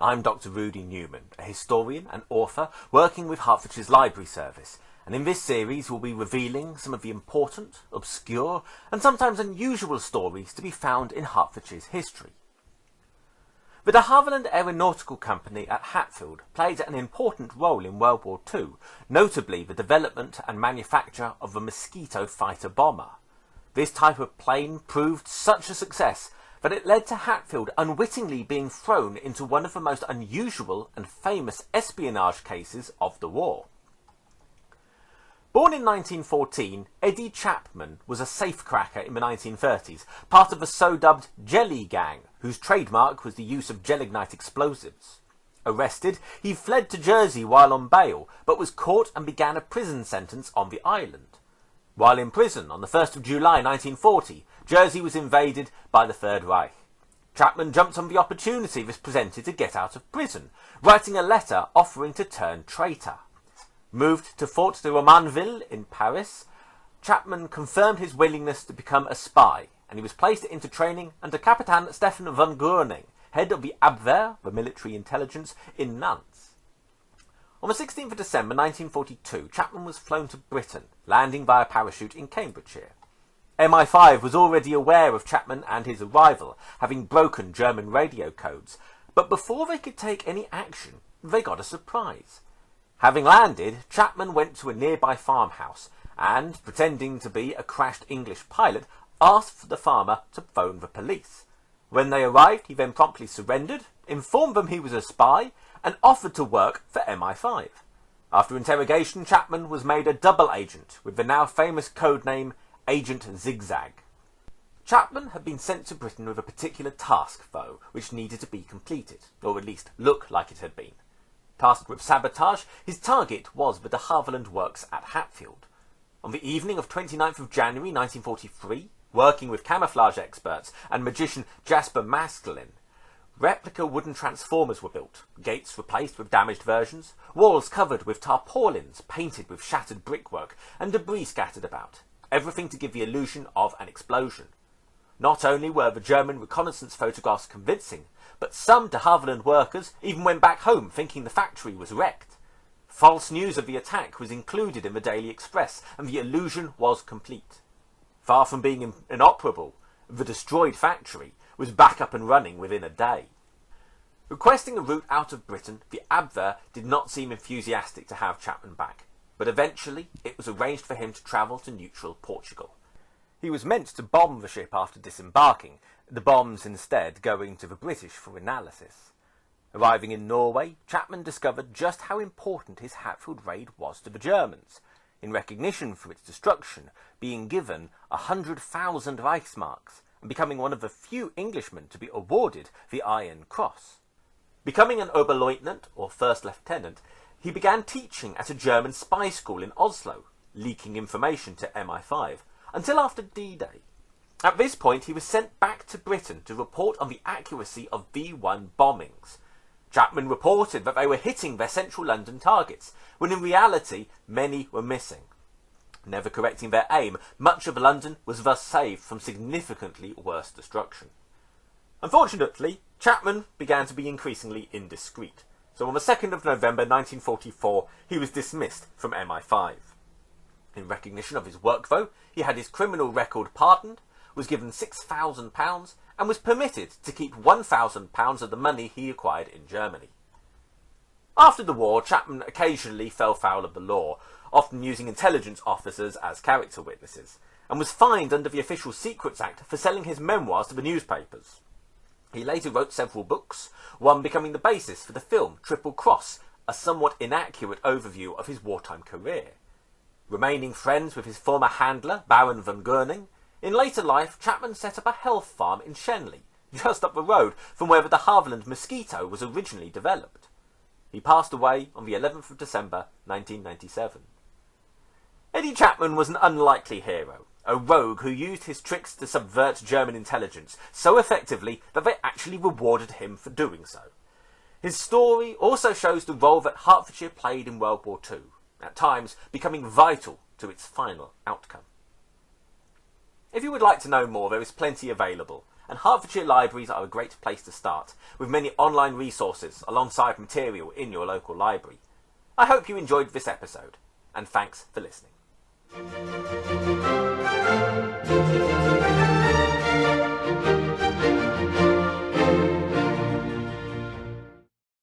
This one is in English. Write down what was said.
I'm Dr. Rudi Newman, a historian and author working with Hertfordshire's library service, and in this series we'll be revealing some of the important, obscure and sometimes unusual stories to be found in Hertfordshire's history. The de Havilland Aeronautical Company at Hatfield played an important role in World War II, notably the development and manufacture of the Mosquito fighter bomber. This type of plane proved such a success that it led to Hatfield unwittingly being thrown into one of the most unusual and famous espionage cases of the war. Born in 1914, Eddie Chapman was a safecracker in the 1930s, part of the so-dubbed Jelly Gang, whose trademark was the use of gelignite explosives. Arrested, he fled to Jersey while on bail, but was caught and began a prison sentence on the island. While in prison on the 1st of July 1940, Jersey was invaded by the Third Reich. Chapman jumped on the opportunity this presented to get out of prison, writing a letter offering to turn traitor. Moved to Fort de Romanville in Paris, Chapman confirmed his willingness to become a spy, and he was placed into training under Captain Stefan von Groening, head of the Abwehr, the military intelligence, in Nantes. On the 16th of December 1942, Chapman was flown to Britain, landing via parachute in Cambridgeshire. MI5 was already aware of Chapman and his arrival, having broken German radio codes, but before they could take any action, they got a surprise. Having landed, Chapman went to a nearby farmhouse and, pretending to be a crashed English pilot, asked for the farmer to phone the police. When they arrived, he then promptly surrendered, informed them he was a spy, and offered to work for MI5. After interrogation, Chapman was made a double agent with the now famous codename Agent Zigzag. Chapman had been sent to Britain with a particular task, though, which needed to be completed, or at least look like it had been. Tasked with sabotage, his target was the de Havilland Works at Hatfield. On the evening of 29th of January 1943, working with camouflage experts and magician Jasper Maskelyne, replica wooden transformers were built, gates replaced with damaged versions, walls covered with tarpaulins painted with shattered brickwork, and debris scattered about, everything to give the illusion of an explosion. Not only were the German reconnaissance photographs convincing, but some de Havilland workers even went back home thinking the factory was wrecked. False news of the attack was included in the Daily Express, and the illusion was complete. Far from being inoperable, the destroyed factory was back up and running within a day. Requesting a route out of Britain, the Abwehr did not seem enthusiastic to have Chapman back, but eventually it was arranged for him to travel to neutral Portugal. He was meant to bomb the ship after disembarking, the bombs instead going to the British for analysis. Arriving in Norway, Chapman discovered just how important his Hatfield raid was to the Germans, in recognition for its destruction, being given 100,000 Reichsmarks, and becoming one of the few Englishmen to be awarded the Iron Cross. Becoming an Oberleutnant, or first lieutenant, he began teaching at a German spy school in Oslo, leaking information to MI5, until after D-Day. At this point, he was sent back to Britain to report on the accuracy of V1 bombings. Chapman reported that they were hitting their central London targets, when in reality many were missing. Never correcting their aim, much of London was thus saved from significantly worse destruction. Unfortunately, Chapman began to be increasingly indiscreet, so on the 2nd of November 1944 he was dismissed from MI5. In recognition of his work, though, he had his criminal record pardoned, was given £6,000 and was permitted to keep £1,000 of the money he acquired in Germany. After the war, Chapman occasionally fell foul of the law, often using intelligence officers as character witnesses, and was fined under the Official Secrets Act for selling his memoirs to the newspapers. He later wrote several books, one becoming the basis for the film Triple Cross, a somewhat inaccurate overview of his wartime career. Remaining friends with his former handler, Baron von Groening, in later life Chapman set up a health farm in Shenley, just up the road from where the de Havilland Mosquito was originally developed. He passed away on the 11th of December 1997. Eddie Chapman was an unlikely hero, a rogue who used his tricks to subvert German intelligence so effectively that they actually rewarded him for doing so. His story also shows the role that Hertfordshire played in World War II, at times becoming vital to its final outcome. If you would like to know more, there is plenty available, and Hertfordshire libraries are a great place to start, with many online resources alongside material in your local library. I hope you enjoyed this episode, and thanks for listening.